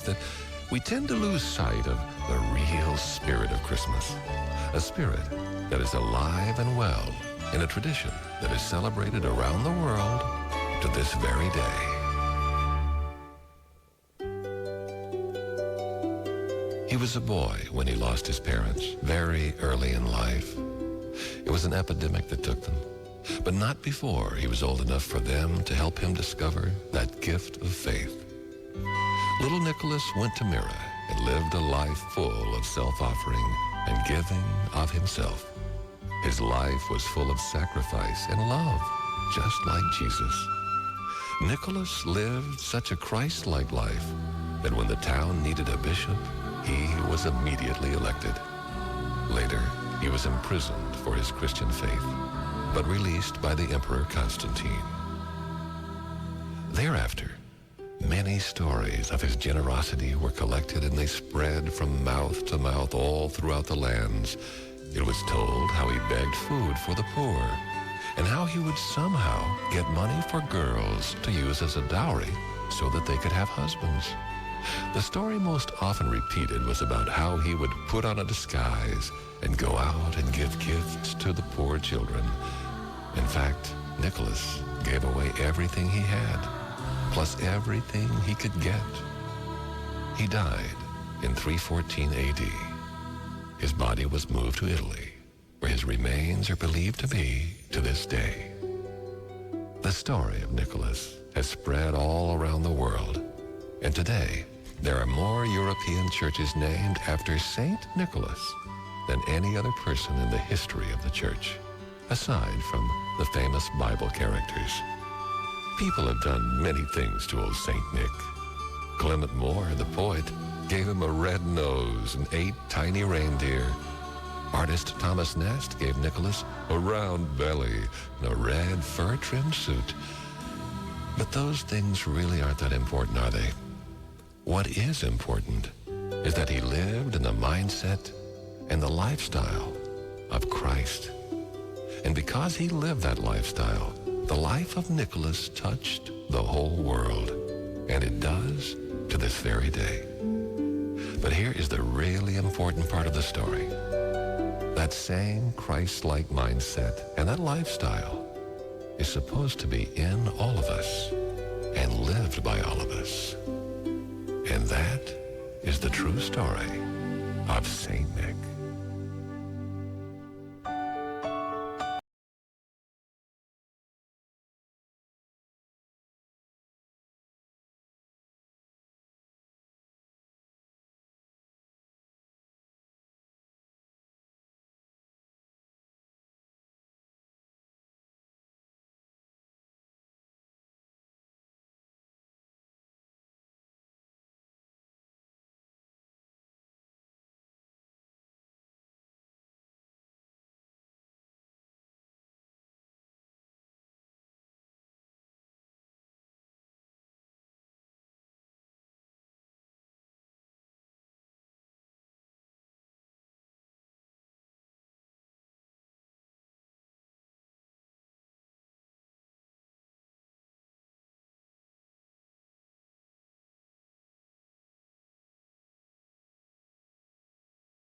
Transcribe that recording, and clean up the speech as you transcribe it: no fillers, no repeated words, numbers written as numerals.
that we tend to lose sight of the real spirit of Christmas. A spirit that is alive and well in a tradition that is celebrated around the world to this very day. He was a boy when he lost his parents very early in life. It was an epidemic that took them, but not before he was old enough for them to help him discover that gift of faith. Little Nicholas went to Myra and lived a life full of self-offering and giving of himself. His life was full of sacrifice and love, just like Jesus. Nicholas lived such a Christ-like life that when the town needed a bishop, he was immediately elected. Later, he was imprisoned for his Christian faith, but released by the Emperor Constantine. Thereafter, many stories of his generosity were collected, and they spread from mouth to mouth all throughout the lands. It was told how he begged food for the poor, and how he would somehow get money for girls to use as a dowry so that they could have husbands. The story most often repeated was about how he would put on a disguise and go out and give gifts to the poor children. In fact, Nicholas gave away everything he had, plus everything he could get. He died in 314 AD. His body was moved to Italy, where his remains are believed to be to this day. The story of Nicholas has spread all around the world, and today there are more European churches named after Saint Nicholas than any other person in the history of the church, aside from the famous Bible characters. People have done many things to old Saint Nick. Clement Moore, the poet, gave him a red nose and 8 tiny reindeer. Artist Thomas Nast gave Nicholas a round belly and a red fur-trimmed suit. But those things really aren't that important, are they? What is important is that he lived in the mindset and the lifestyle of Christ. And because he lived that lifestyle, the life of Nicholas touched the whole world, and it does to this very day. But here is the really important part of the story. That same Christ-like mindset and that lifestyle is supposed to be in all of us and lived by all of us. And that is the true story of Saint Nick.